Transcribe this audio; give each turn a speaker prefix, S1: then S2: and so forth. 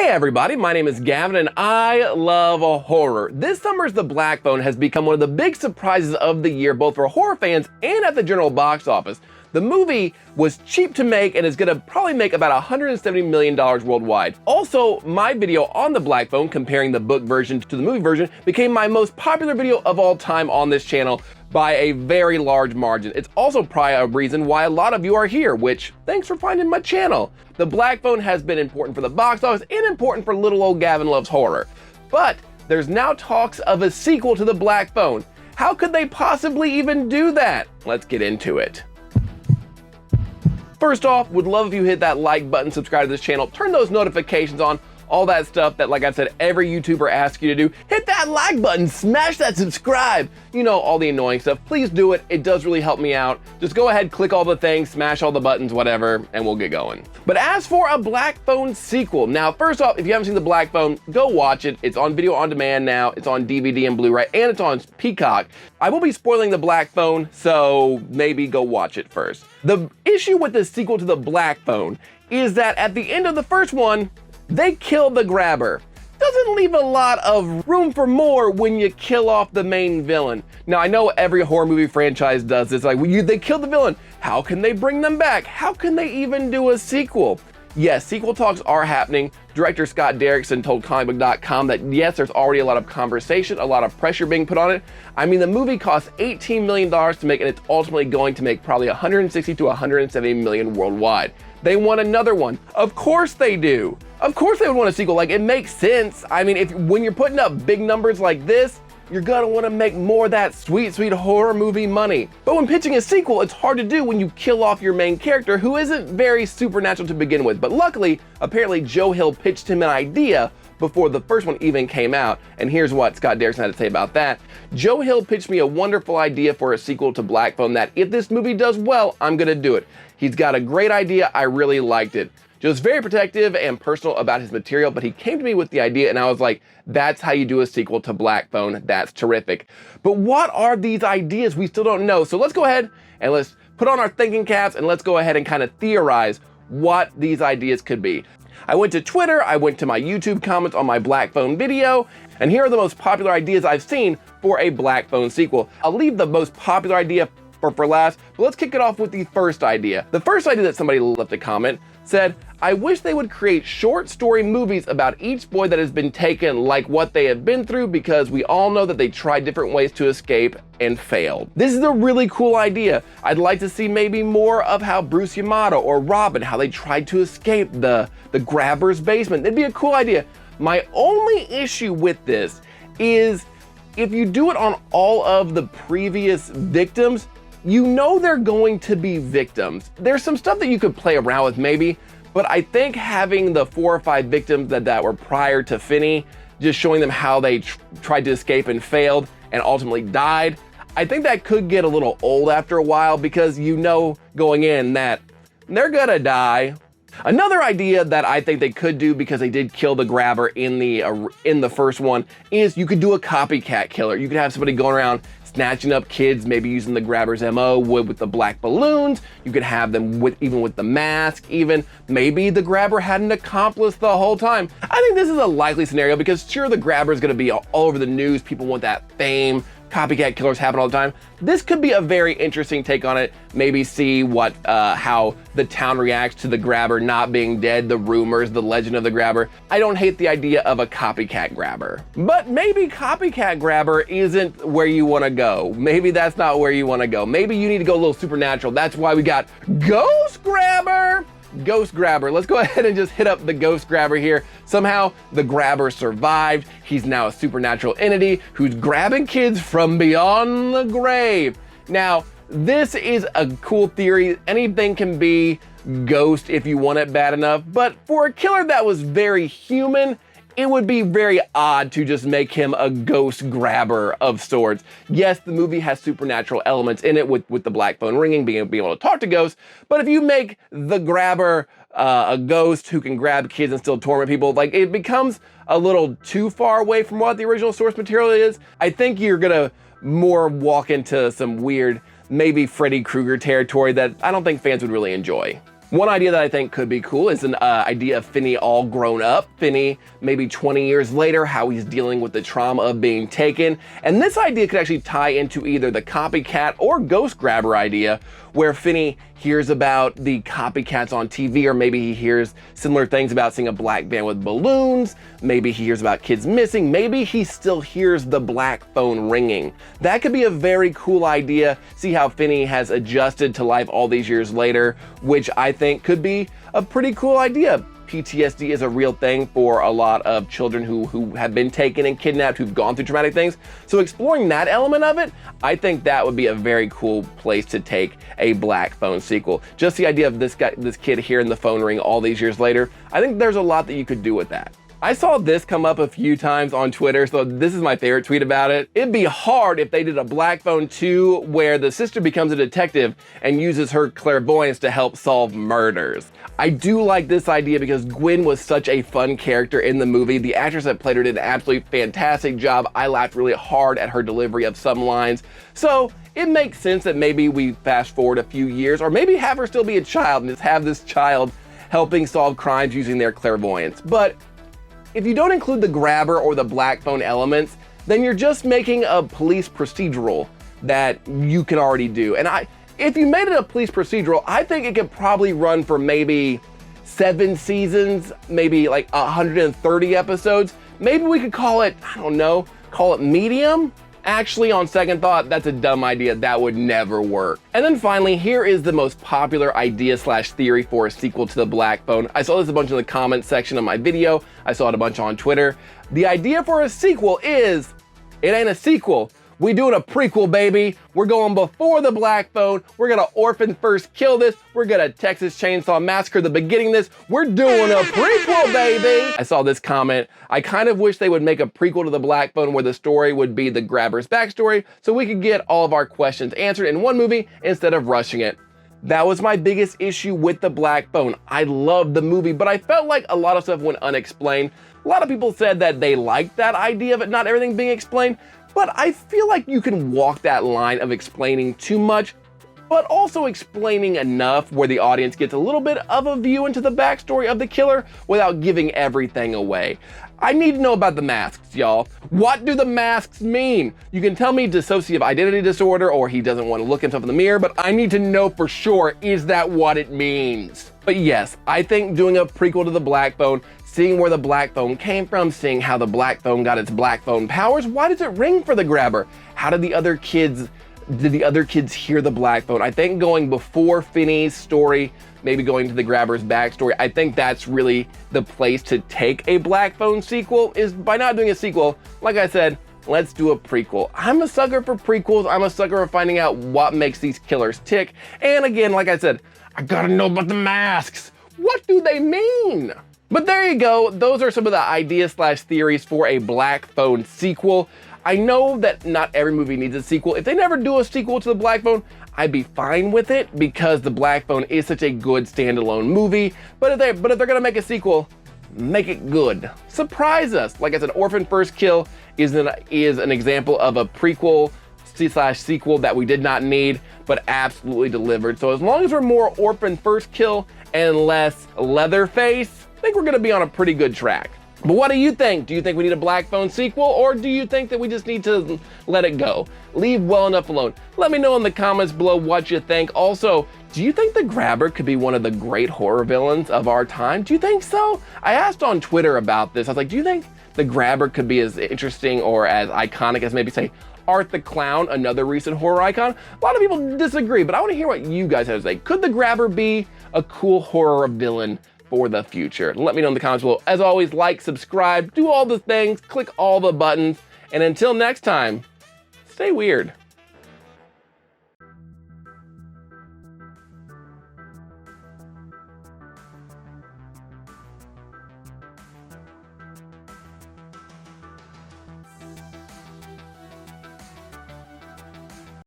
S1: Hey everybody, my name is Gavin and I love horror. This summer's The Black Phone has become one of the big surprises of the year, both for horror fans and at the general box office. The movie was cheap to make and is gonna probably make about $170 million worldwide. Also, my video on The Black Phone, comparing the book version to the movie version, became my most popular video of all time on this channel by a very large margin. It's also probably a reason why a lot of you are here, which, thanks for finding my channel. The Black Phone has been important for the box office and important for little old Gavin Loves Horror. But there's now talks of a sequel to The Black Phone. How could they possibly even do that? Let's get into it. First off, would love if you hit that like button, subscribe to this channel, turn those notifications on, all that stuff that, like I said, every YouTuber asks you to do. Hit that like button, smash that subscribe. You know, all the annoying stuff. Please do it. It does really help me out. Just go ahead, click all the things, smash all the buttons, whatever, and we'll get going. But as for a Black Phone sequel, now, first off, if you haven't seen The Black Phone, go watch it. It's on video on demand now. It's on DVD and Blu-ray, and it's on Peacock. I will be spoiling The Black Phone, so maybe go watch it first. The issue with the sequel to The Black Phone is that at the end of the first one, they kill the grabber. Doesn't leave a lot of room for more when you kill off the main villain. Now, I know every horror movie franchise does this, like, they kill the villain. How can they bring them back? How can they even do a sequel? Yes, sequel talks are happening. Director Scott Derrickson told comicbook.com that yes, there's already a lot of conversation, a lot of pressure being put on it. I mean, the movie cost $18 million to make, and it's ultimately going to make probably 160 to 170 million worldwide. They want another one. Of course they do. Of course they would want a sequel. Like, it makes sense. I mean, when you're putting up big numbers like this, you're gonna wanna make more of that sweet, sweet horror movie money. But when pitching a sequel, it's hard to do when you kill off your main character, who isn't very supernatural to begin with. But luckily, apparently Joe Hill pitched him an idea before the first one even came out. And here's what Scott Derrickson had to say about that. Joe Hill pitched me a wonderful idea for a sequel to Black Phone that if this movie does well, I'm gonna do it. He's got a great idea, I really liked it. Just very protective and personal about his material, but he came to me with the idea and I was like, that's how you do a sequel to Black Phone, that's terrific. But what are these ideas? We still don't know. So let's go ahead and let's put on our thinking caps and let's go ahead and kind of theorize what these ideas could be. I went to Twitter, I went to my YouTube comments on my Black Phone video, and here are the most popular ideas I've seen for a Black Phone sequel. I'll leave the most popular idea for last, but let's kick it off with the first idea. The first idea that somebody left a comment said, I wish they would create short story movies about each boy that has been taken, like what they have been through, because we all know that they tried different ways to escape and failed. This is a really cool idea. I'd like to see maybe more of how Bruce Yamato or Robin, how they tried to escape the grabber's basement. It'd be a cool idea. My only issue with this is if you do it on all of the previous victims, you know they're going to be victims. There's some stuff that you could play around with maybe, but I think having the 4 or 5 victims that were prior to Finney, just showing them how they tried to escape and failed and ultimately died, I think that could get a little old after a while because you know going in that they're gonna die. Another idea that I think they could do, because they did kill the grabber in the first one, is you could do a copycat killer. You could have somebody going around snatching up kids, maybe using the grabber's MO with the black balloons. You could have them even with the mask, even. Maybe the grabber had an accomplice the whole time. I think this is a likely scenario because sure, the grabber is gonna be all over the news. People want that fame. Copycat killers happen all the time. This could be a very interesting take on it. Maybe see how the town reacts to the grabber not being dead, the rumors, the legend of the grabber. I don't hate the idea of a copycat grabber, but maybe copycat grabber isn't where you wanna go. Maybe that's not where you wanna go. Maybe you need to go a little supernatural. That's why we got Ghost Grabber. Ghost Grabber. Let's go ahead and just hit up the Ghost Grabber here. Somehow the grabber survived. He's now a supernatural entity who's grabbing kids from beyond the grave. Now, this is a cool theory. Anything can be ghost if you want it bad enough, but for a killer that was very human, it would be very odd to just make him a ghost grabber of sorts. Yes, the movie has supernatural elements in it with the Black Phone ringing, being able to talk to ghosts, but if you make the grabber a ghost who can grab kids and still torment people, like, it becomes a little too far away from what the original source material is. I think you're gonna more walk into some weird, maybe Freddy Krueger territory that I don't think fans would really enjoy. One idea that I think could be cool is an idea of Finney all grown up. Finney, maybe 20 years later, how he's dealing with the trauma of being taken. And this idea could actually tie into either the copycat or ghost grabber idea, where Finney hears about the copycats on TV, or maybe he hears similar things about seeing a black van with balloons. Maybe he hears about kids missing. Maybe he still hears the black phone ringing. That could be a very cool idea. See how Finney has adjusted to life all these years later, which I think could be a pretty cool idea. PTSD is a real thing for a lot of children who have been taken and kidnapped, who've gone through traumatic things. So exploring that element of it, I think that would be a very cool place to take a black phone sequel. Just the idea of this kid hearing the phone ring all these years later, I think there's a lot that you could do with that. I saw this come up a few times on Twitter, so this is my favorite tweet about it. It'd be hard if they did a Black Phone 2 where the sister becomes a detective and uses her clairvoyance to help solve murders. I do like this idea because Gwen was such a fun character in the movie. The actress that played her did an absolutely fantastic job. I laughed really hard at her delivery of some lines. So it makes sense that maybe we fast forward a few years, or maybe have her still be a child and just have this child helping solve crimes using their clairvoyance. But if you don't include the grabber or the black phone elements, then you're just making a police procedural that you can already do. And if you made it a police procedural, I think it could probably run for maybe 7 seasons, maybe like 130 episodes. Maybe we could call it, I don't know, call it medium. Actually, on second thought, that's a dumb idea. That would never work. And then finally, here is the most popular idea / theory for a sequel to the Black Phone. I saw this a bunch in the comments section of my video. I saw it a bunch on Twitter. The idea for a sequel is, it ain't a sequel. We doing a prequel, baby. We're going before the Black Phone. We're gonna orphan first kill this. We're gonna Texas Chainsaw Massacre the beginning of this. We're doing a prequel, baby. I saw this comment. I kind of wish they would make a prequel to the Black Phone where the story would be the grabber's backstory so we could get all of our questions answered in one movie instead of rushing it. That was my biggest issue with the Black Phone. I loved the movie, but I felt like a lot of stuff went unexplained. A lot of people said that they liked that idea of it not everything being explained. But I feel like you can walk that line of explaining too much, but also explaining enough where the audience gets a little bit of a view into the backstory of the killer without giving everything away. I need to know about the masks, y'all. What do the masks mean? You can tell me dissociative identity disorder or he doesn't want to look himself in the mirror, but I need to know for sure, is that what it means? But yes, I think doing a prequel to the Black Phone, seeing where the Black Phone came from, seeing how the Black Phone got its Black Phone powers. Why does it ring for the grabber? How did the other kids hear the Black Phone? I think going before Finney's story, maybe going to the grabber's backstory, I think that's really the place to take a Black Phone sequel, is by not doing a sequel. Like I said, let's do a prequel. I'm a sucker for prequels. I'm a sucker for finding out what makes these killers tick. And again, like I said, I gotta know about the masks. What do they mean? But there you go. Those are some of the ideas / theories for a Black Phone sequel. I know that not every movie needs a sequel. If they never do a sequel to the Black Phone, I'd be fine with it because the Black Phone is such a good standalone movie. But if they're gonna make a sequel, make it good. Surprise us. Like I said, Orphan First Kill is an example of a prequel / sequel that we did not need, but absolutely delivered. So as long as we're more Orphan First Kill and less Leatherface, I think we're gonna be on a pretty good track. But what do you think? Do you think we need a Black Phone sequel, or do you think that we just need to let it go? Leave well enough alone. Let me know in the comments below what you think. Also, do you think the grabber could be one of the great horror villains of our time? Do you think so? I asked on Twitter about this. I was like, do you think the grabber could be as interesting or as iconic as maybe say Art the Clown, another recent horror icon? A lot of people disagree, but I wanna hear what you guys have to say. Could the grabber be a cool horror villain for the future? Let me know in the comments below. As always, like, subscribe, do all the things, click all the buttons, and until next time, stay weird.